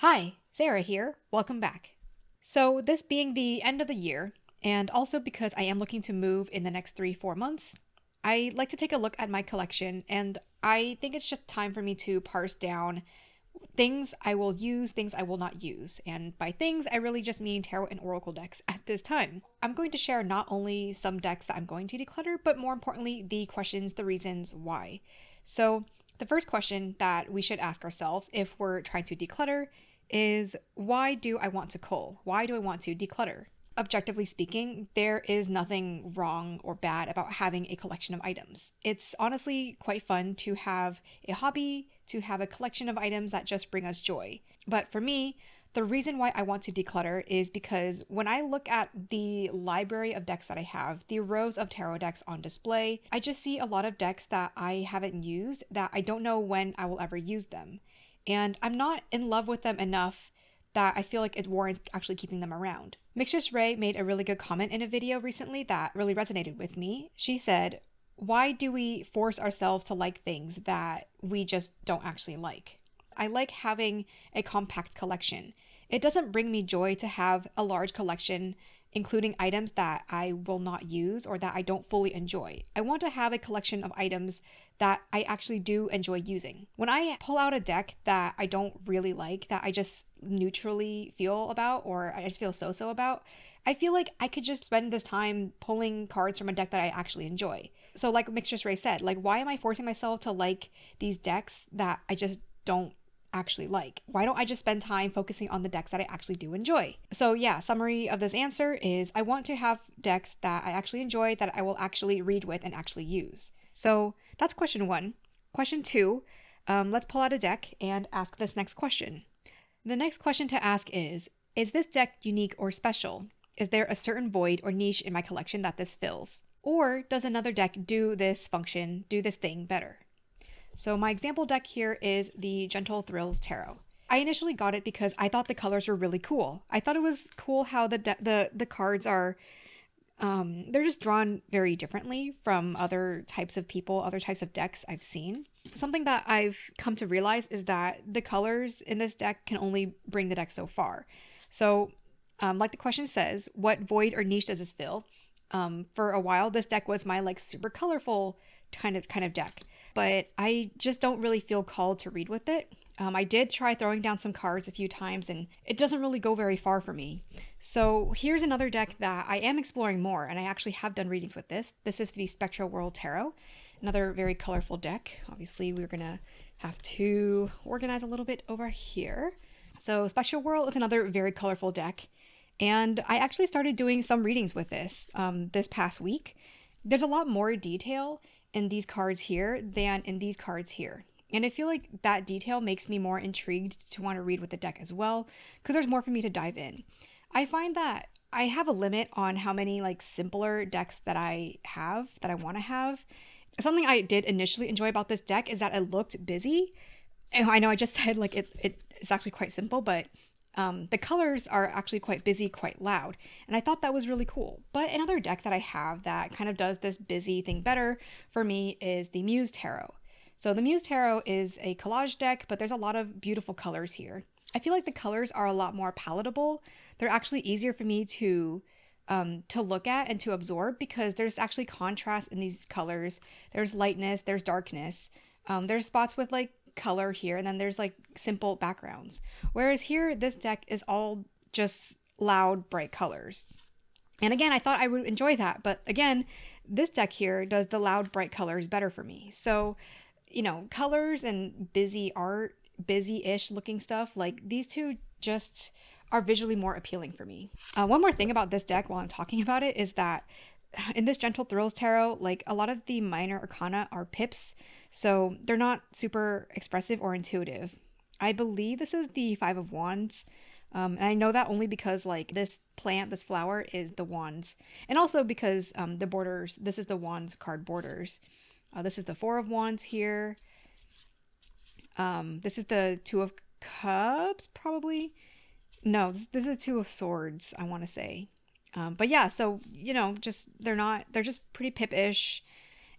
Hi, Sarah here. Welcome back. So, this being the end of the year, and also because I am looking to move in the next 3-4 months, I like to take a look at my collection, and I think it's just time for me to parse down things I will use, things I will not use. And by things, I really just mean tarot and oracle decks at this time. I'm going to share not only some decks that I'm going to declutter, but more importantly, the questions, the reasons why. So, the first question that we should ask ourselves if we're trying to declutter is, why do I want to cull? Why do I want to declutter? Objectively speaking, there is nothing wrong or bad about having a collection of items. It's honestly quite fun to have a hobby, to have a collection of items that just bring us joy. But for me, the reason why I want to declutter is because when I look at the library of decks that I have, the rows of tarot decks on display, I just see a lot of decks that I haven't used that I don't know when I will ever use them. And I'm not in love with them enough that I feel like it warrants actually keeping them around. Mistress Ray made a really good comment in a video recently that really resonated with me. She said, "Why do we force ourselves to like things that we just don't actually like?" I like having a compact collection. It doesn't bring me joy to have a large collection, including items that I will not use or that I don't fully enjoy. I want to have a collection of items that I actually do enjoy using. When I pull out a deck that I don't really like, that I just neutrally feel about, or I just feel so about, I feel like I could just spend this time pulling cards from a deck that I actually enjoy. So like Mistress Ray said, like, why am I forcing myself to like these decks that I just don't actually like? Why don't I just spend time focusing on the decks that I actually do enjoy? So yeah, summary of this answer is I want to have decks that I actually enjoy, that I will actually read with and actually use. So that's question one. Question two, let's pull out a deck and ask this next question. The next question to ask is this deck unique or special? Is there a certain void or niche in my collection that this fills? Or does another deck do this function, do this thing better? So my example deck here is the Gentle Thrills Tarot. I initially got it because I thought the colors were really cool. I thought it was cool how the cards are, they're just drawn very differently from other types of people, other types of decks I've seen. Something that I've come to realize is that the colors in this deck can only bring the deck so far. So, like the question says, what void or niche does this fill? For a while, this deck was my like super colorful kind of deck, but I just don't really feel called to read with it. I did try throwing down some cards a few times and it doesn't really go very far for me. So here's another deck that I am exploring more, and I actually have done readings with this. This is the Spectral World Tarot, another very colorful deck. Obviously, we're gonna have to organize a little bit over here. So Spectral World is another very colorful deck, and I actually started doing some readings with this past week. There's a lot more detail in these cards here than in these cards here. And I feel like that detail makes me more intrigued to want to read with the deck as well, because there's more for me to dive in. I find that I have a limit on how many like simpler decks that I want to have. Something I did initially enjoy about this deck is that it looked busy. And I know I just said like it's actually quite simple, but the colors are actually quite busy, quite loud. And I thought that was really cool. But another deck that I have that kind of does this busy thing better for me is the Muse Tarot. So the Muse Tarot is a collage deck, but there's a lot of beautiful colors here. I feel like the colors are a lot more palatable. They're actually easier for me to look at and to absorb because there's actually contrast in these colors. There's lightness, there's darkness. There's spots with like color here, and then there's like simple backgrounds. Whereas here, this deck is all just loud, bright colors. And again, I thought I would enjoy that. But again, this deck here does the loud, bright colors better for me. So, colors and busy art, busy-ish looking stuff, like these two just are visually more appealing for me. One more thing about this deck while I'm talking about it is that in this Gentle Thrills Tarot, like a lot of the minor arcana are pips, so they're not super expressive or intuitive. I believe this is the Five of Wands, and I know that only because like this plant, this flower is the wands, and also because the borders, this is the wands card borders. This is the Four of Wands here. This is the Two of Cups, probably. No, this is the Two of Swords, I want to say. But yeah, so, they're just pretty pip-ish.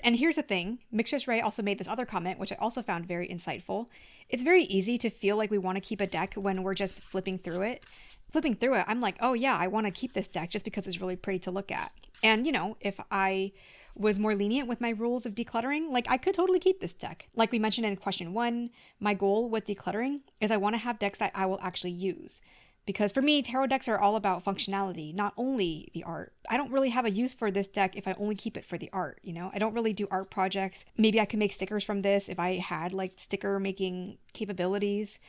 And here's the thing, Mistress Ray also made this other comment, which I also found very insightful, it's very easy to feel like we want to keep a deck when we're just flipping through it. Flipping through it, I'm like, oh yeah, I want to keep this deck just because it's really pretty to look at. And, if I was more lenient with my rules of decluttering, like I could totally keep this deck. Like we mentioned in question 1, my goal with decluttering is I want to have decks that I will actually use. Because for me, tarot decks are all about functionality, not only the art. I don't really have a use for this deck if I only keep it for the art, I don't really do art projects. Maybe I could make stickers from this if I had like sticker making capabilities.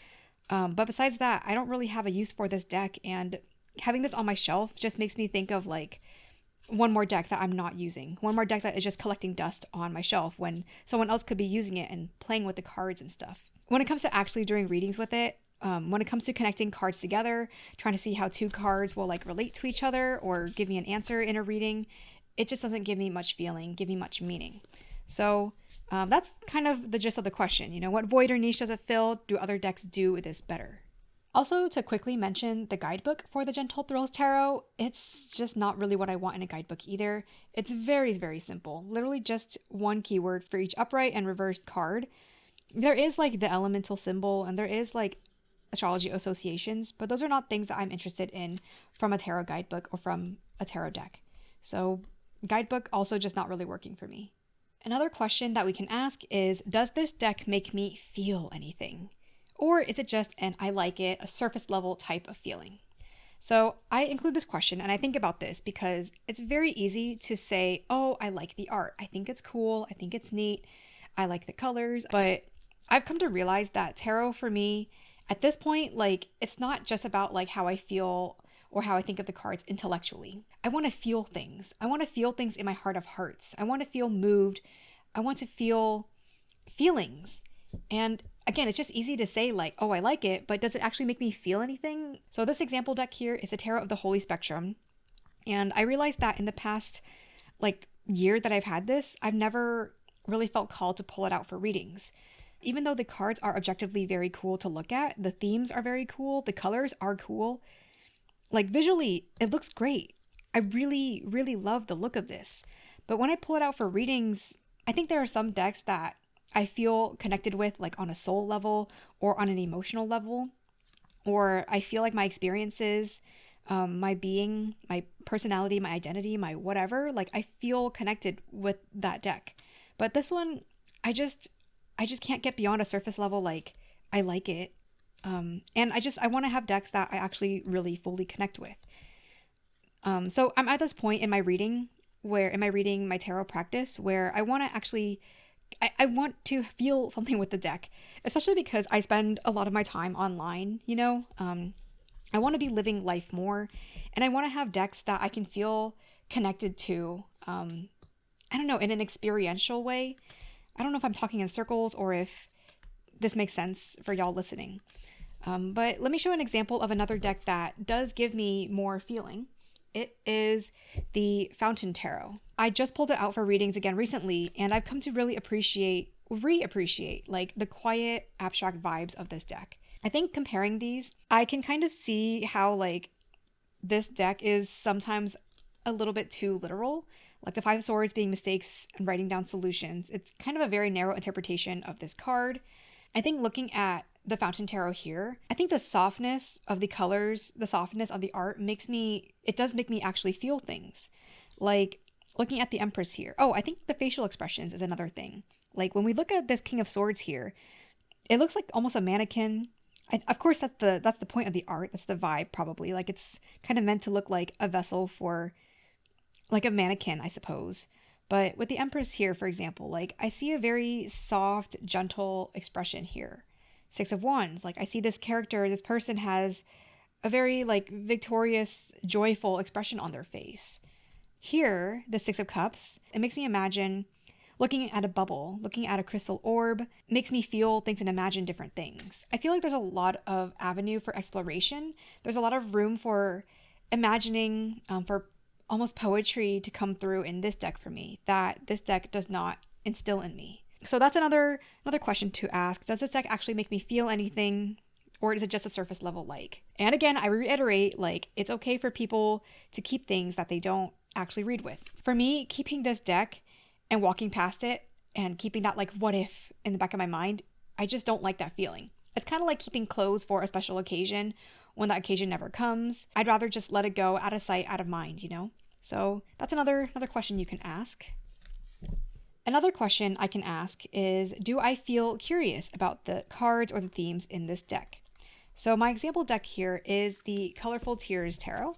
But besides that, I don't really have a use for this deck. And having this on my shelf just makes me think of like one more deck that I'm not using. One more deck that is just collecting dust on my shelf when someone else could be using it and playing with the cards and stuff. When it comes to actually doing readings with it, when it comes to connecting cards together, trying to see how 2 cards will like relate to each other or give me an answer in a reading, it just doesn't give me much feeling, give me much meaning. So that's kind of the gist of the question. What void or niche does it fill? Do other decks do this better? Also, to quickly mention the guidebook for the Gentle Thrills Tarot, it's just not really what I want in a guidebook either. It's very, very simple. Literally just 1 keyword for each upright and reversed card. There is like the elemental symbol and there is like astrology associations, but those are not things that I'm interested in from a tarot guidebook or from a tarot deck. So guidebook also just not really working for me. Another question that we can ask is, does this deck make me feel anything? Or is it just an I like it, a surface level type of feeling? So I include this question and I think about this because it's very easy to say, oh, I like the art. I think it's cool. I think it's neat. I like the colors. But I've come to realize that tarot for me at this point, like it's not just about like how I feel or how I think of the cards intellectually. I want to feel things. I want to feel things in my heart of hearts. I want to feel moved. I want to feel feelings. And again, it's just easy to say like, oh, I like it, but does it actually make me feel anything? So this example deck here is a Tarot of the Holy Spectrum. And I realized that in the past like year that I've had this, I've never really felt called to pull it out for readings. Even though the cards are objectively very cool to look at, the themes are very cool, the colors are cool. Like visually, it looks great. I really, really love the look of this. But when I pull it out for readings, I think there are some decks that I feel connected with like on a soul level or on an emotional level, or I feel like my experiences, my being, my personality, my identity, my whatever, like I feel connected with that deck. But this one, I just can't get beyond a surface level like I like it. And I want to have decks that I actually really fully connect with. So I'm at this point in my reading my tarot practice where I want to actually I want to feel something with the deck, especially because I spend a lot of my time online, I want to be living life more and I want to have decks that I can feel connected to, I don't know, in an experiential way. I don't know if I'm talking in circles or if this makes sense for y'all listening. But let me show an example of another deck that does give me more feeling. It is the Fountain Tarot. I just pulled it out for readings again recently, and I've come to really reappreciate like the quiet, abstract vibes of this deck. I think comparing these, I can kind of see how like this deck is sometimes a little bit too literal. Like the 5 of Swords being mistakes and writing down solutions. It's kind of a very narrow interpretation of this card. I think looking at the Fountain Tarot here, I think the softness of the colors, the softness of the art does make me actually feel things. Like looking at the Empress here. Oh, I think the facial expressions is another thing. Like when we look at this King of Swords here, it looks like almost a mannequin. Of course, that's the point of the art. That's the vibe probably. Like it's kind of meant to look like a vessel for like a mannequin, I suppose. But with the Empress here, for example, like I see a very soft, gentle expression here. 6 of Wands, like I see this person has a very like victorious, joyful expression on their face. Here, the 6 of Cups, it makes me imagine looking at a bubble, looking at a crystal orb, makes me feel things and imagine different things. I feel like there's a lot of avenue for exploration. There's a lot of room for imagining, for almost poetry to come through in this deck for me that this deck does not instill in me. So that's another question to ask. Does this deck actually make me feel anything, or is it just a surface level like? And again, I reiterate, like it's okay for people to keep things that they don't actually read with. For me, keeping this deck and walking past it and keeping that like what if in the back of my mind I just don't like that feeling. It's kind of like keeping clothes for a special occasion when that occasion never comes. I'd rather just let it go, out of sight, out of mind, you know? So that's another question you can ask. Another question I can ask is, do I feel curious about the cards or the themes in this deck? So my example deck here is the Colorful Tears Tarot.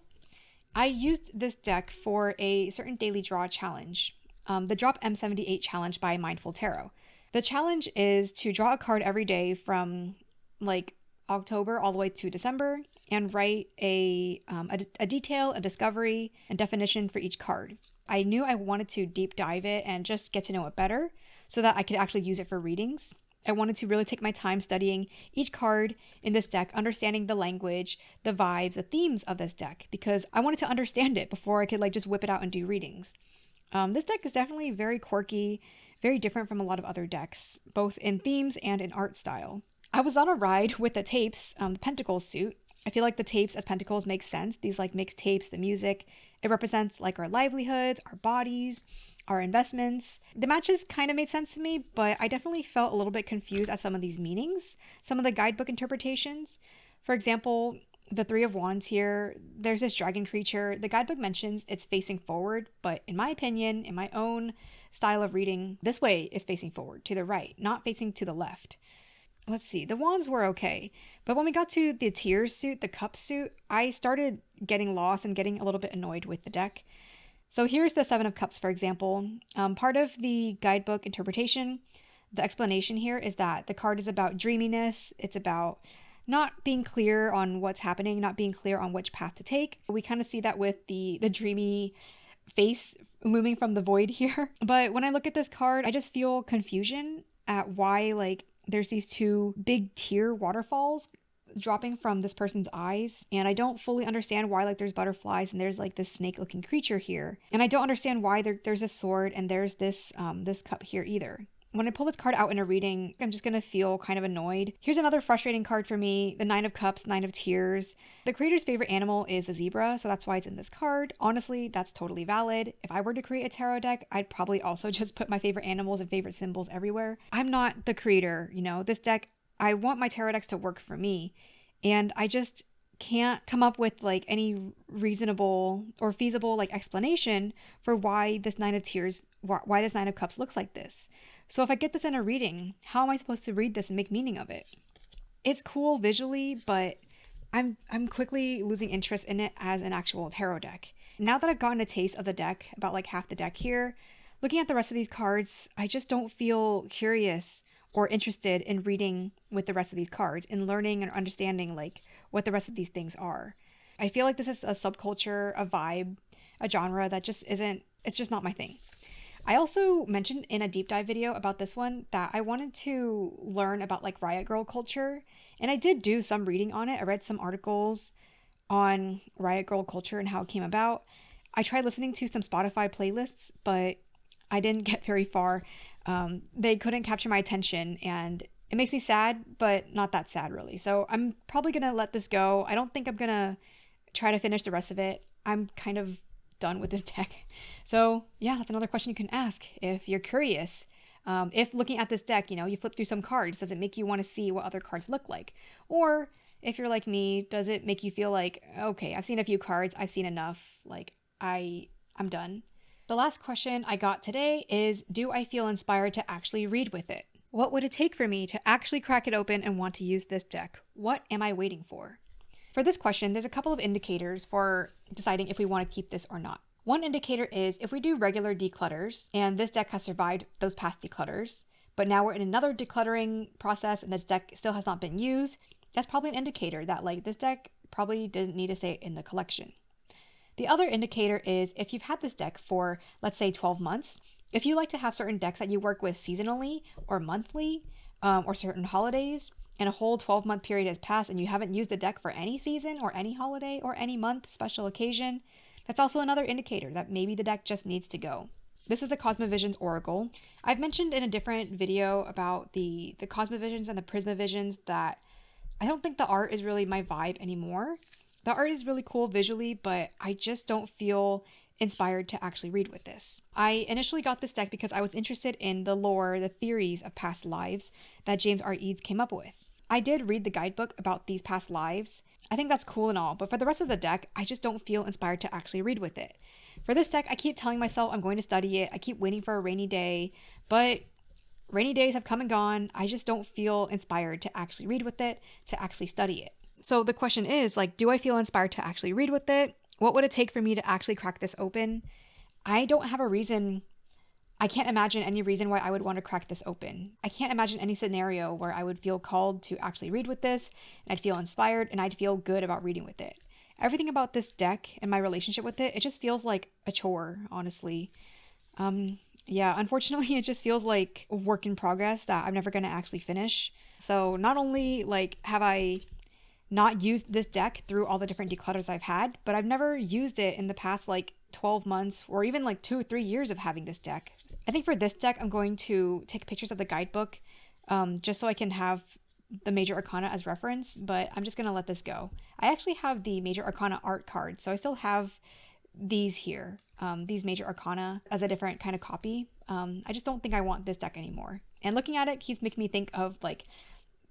I used this deck for a certain daily draw challenge, the Drop M78 challenge by Mindful Tarot. The challenge is to draw a card every day from like October all the way to December and write a detail, a discovery, and definition for each card. I knew I wanted to deep dive it and just get to know it better so that I could actually use it for readings. I wanted to really take my time studying each card in this deck, understanding the language, the vibes, the themes of this deck, because I wanted to understand it before I could like just whip it out and do readings. This deck is definitely very quirky, very different from a lot of other decks, both in themes and in art style. I was on a ride with the tapes, the Pentacles suit. I feel like the tapes as pentacles make sense. These like mixed tapes, the music, it represents like our livelihoods, our bodies, our investments. The matches kind of made sense to me, but I definitely felt a little bit confused at some of these meanings, some of the guidebook interpretations. For example, the Three of Wands here, there's this dragon creature. The guidebook mentions it's facing forward, but in my opinion, in my own style of reading, this way is facing forward, to the right, not facing to the left. Let's see, the wands were okay, but when we got to the tears suit, the cup suit, I started getting lost and getting a little bit annoyed with the deck. So here's the Seven of Cups, for example. Part of the guidebook interpretation, the explanation here is that the card is about dreaminess. It's about not being clear on what's happening, not being clear on which path to take. We kind of see that with the dreamy face looming from the void here. But when I look at this card, I just feel confusion at why like there's these two big tear waterfalls dropping from this person's eyes, and I don't fully understand why like there's butterflies and there's like this snake looking creature here, and I don't understand why there's a sword and there's this cup here either. When I pull this card out in a reading, I'm just gonna feel kind of annoyed. Here's another frustrating card for me, the Nine of Cups, Nine of Tears. The creator's favorite animal is a zebra, so that's why it's in this card. Honestly, that's totally valid. If I were to create a tarot deck, I'd probably also just put my favorite animals and favorite symbols everywhere. I'm not the creator, you know. This deck, I want my tarot decks to work for me, and I just can't come up with like any reasonable or feasible like explanation for why this Nine of Tears, why this Nine of Cups looks like this. So if I get this in a reading, how am I supposed to read this and make meaning of it? It's cool visually, but I'm quickly losing interest in it as an actual tarot deck. Now that I've gotten a taste of the deck, about like half the deck here, looking at the rest of these cards, I just don't feel curious or interested in reading with the rest of these cards, in learning and understanding like what the rest of these things are. I feel like this is a subculture, a vibe, a genre that just isn't, it's just not my thing. I also mentioned in a deep dive video about this one that I wanted to learn about like Riot Girl culture, and I did do some reading on it. I read some articles on Riot Girl culture and how it came about. I tried listening to some Spotify playlists, but I didn't get very far. They couldn't capture my attention, and it makes me sad, but not that sad really. So I'm probably gonna let this go. I don't think I'm gonna try to finish the rest of it. I'm kind of done with this deck. So yeah, that's another question you can ask if you're curious. If looking at this deck, you know, you flip through some cards, does it make you want to see what other cards look like? Or if you're like me, does it make you feel like, okay, I've seen a few cards, I've seen enough, like I'm done? The last question I got today is, do I feel inspired to actually read with it? What would it take for me to actually crack it open and want to use this deck? What am I waiting for? For this question, there's a couple of indicators for deciding if we want to keep this or not. One indicator is if we do regular declutters and this deck has survived those past declutters, but now we're in another decluttering process and this deck still has not been used, that's probably an indicator that like this deck probably didn't need to stay in the collection. The other indicator is if you've had this deck for, let's say, 12 months, if you like to have certain decks that you work with seasonally or monthly or certain holidays, and a whole 12-month period has passed and you haven't used the deck for any season or any holiday or any month, special occasion, that's also another indicator that maybe the deck just needs to go. This is the Cosmovisions Oracle. I've mentioned in a different video about the Cosmovisions and the Prismavisions that I don't think the art is really my vibe anymore. The art is really cool visually, but I just don't feel inspired to actually read with this. I initially got this deck because I was interested in the lore, the theories of past lives that James R. Eads came up with. I did read the guidebook about these past lives. I think that's cool and all, but for the rest of the deck, I just don't feel inspired to actually read with it. For this deck, I keep telling myself I'm going to study it. I keep waiting for a rainy day, but rainy days have come and gone. I just don't feel inspired to actually read with it, to actually study it. So the question is, like, do I feel inspired to actually read with it? What would it take for me to actually crack this open? I don't have a reason. I can't imagine any reason why I would want to crack this open. I can't imagine any scenario where I would feel called to actually read with this, and I'd feel inspired, and I'd feel good about reading with it. Everything about this deck and my relationship with it, it just feels like a chore, honestly. Yeah, unfortunately, it just feels like a work in progress that I'm never going to actually finish. So not only like have I not used this deck through all the different declutters I've had, but I've never used it in the past like 12 months or even like 2 or 3 years of having this deck. I think for this deck, I'm going to take pictures of the guidebook just so I can have the Major Arcana as reference, but I'm just going to let this go. I actually have the Major Arcana art card, so I still have these here, these Major Arcana as a different kind of copy. I just don't think I want this deck anymore. And looking at it keeps making me think of like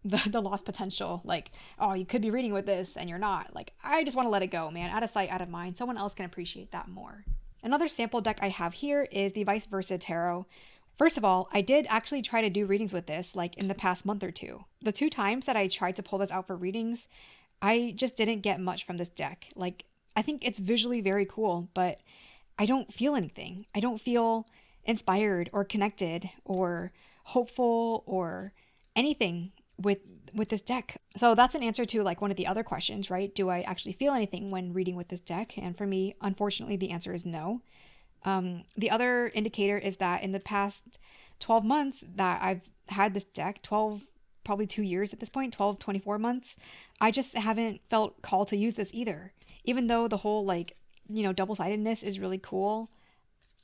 the lost potential, like, oh, you could be reading with this and you're not. Like, I just want to let it go, man. Out of sight, out of mind. Someone else can appreciate that more. Another sample deck I have here is the Vice Versa Tarot. First of all, I did actually try to do readings with this like in the past month or two. The 2 times that I tried to pull this out for readings, I just didn't get much from this deck. Like, I think it's visually very cool, but I don't feel anything. I don't feel inspired or connected or hopeful or anything with this deck. So that's an answer to like one of the other questions, right? Do I actually feel anything when reading with this deck? And for me, unfortunately, the answer is no. The other indicator is that in the past 12 months that I've had this deck, 12, probably 2 years at this point, 12, 24 months, I just haven't felt called to use this either. Even though the whole like, double-sidedness is really cool,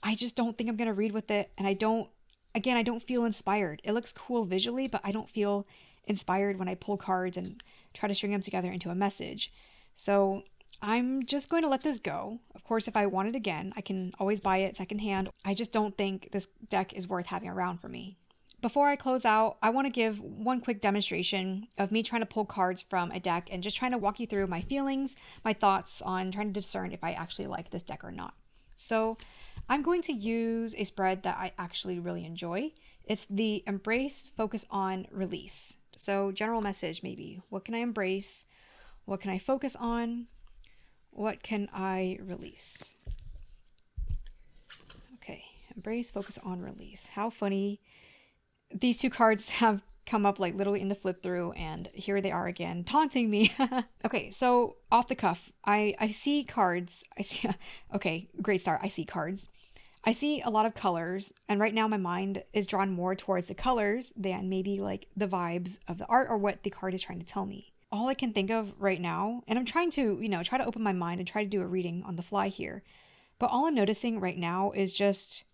I just don't think I'm going to read with it. And I don't feel inspired. It looks cool visually, but I don't feel inspired when I pull cards and try to string them together into a message. So I'm just going to let this go. Of course, if I want it again, I can always buy it secondhand. I just don't think this deck is worth having around for me. Before I close out, I want to give one quick demonstration of me trying to pull cards from a deck and just trying to walk you through my feelings, my thoughts on trying to discern if I actually like this deck or not. So I'm going to use a spread that I actually really enjoy. It's the Embrace, Focus on, Release. So general message maybe. What can I embrace? What can I focus on? What can I release? Okay, embrace, focus on, release. How funny. These 2 cards have come up like literally in the flip through, and here they are again taunting me. Okay, so off the cuff, I see cards. Okay, great start. I see cards. I see a lot of colors, and right now my mind is drawn more towards the colors than maybe like the vibes of the art or what the card is trying to tell me. All I can think of right now, and I'm trying to, try to open my mind and try to do a reading on the fly here, but all I'm noticing right now is just,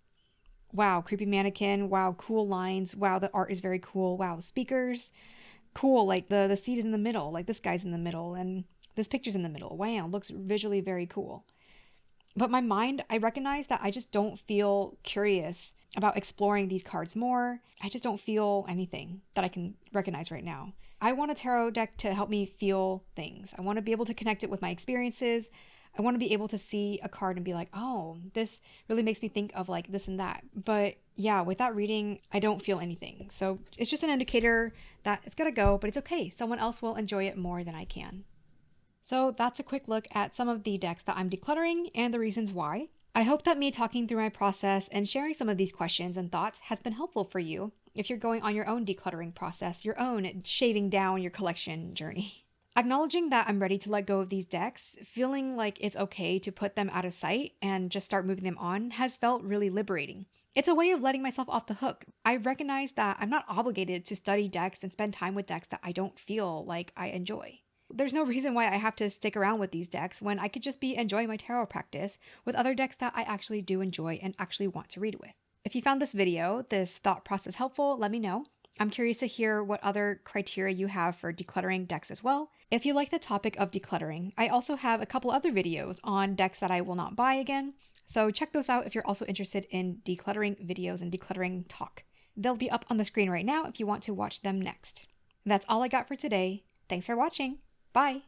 wow, creepy mannequin, wow, cool lines, wow, the art is very cool, wow, speakers, cool, like the seat is in the middle, like this guy's in the middle, and this picture's in the middle, wow, looks visually very cool. But my mind, I recognize that I just don't feel curious about exploring these cards more. I just don't feel anything that I can recognize right now. I want a tarot deck to help me feel things. I want to be able to connect it with my experiences. I want to be able to see a card and be like, oh, this really makes me think of like this and that. But yeah, with that reading, I don't feel anything. So it's just an indicator that it's going to go, but it's okay. Someone else will enjoy it more than I can. So that's a quick look at some of the decks that I'm decluttering and the reasons why. I hope that me talking through my process and sharing some of these questions and thoughts has been helpful for you if you're going on your own decluttering process, your own shaving down your collection journey. Acknowledging that I'm ready to let go of these decks, feeling like it's okay to put them out of sight and just start moving them on has felt really liberating. It's a way of letting myself off the hook. I recognize that I'm not obligated to study decks and spend time with decks that I don't feel like I enjoy. There's no reason why I have to stick around with these decks when I could just be enjoying my tarot practice with other decks that I actually do enjoy and actually want to read with. If you found this video, this thought process helpful, let me know. I'm curious to hear what other criteria you have for decluttering decks as well. If you like the topic of decluttering, I also have a couple other videos on decks that I will not buy again, So check those out if you're also interested in decluttering videos and decluttering talk. They'll be up on the screen right now if you want to watch them next. That's all I got for today. Thanks for watching. Bye.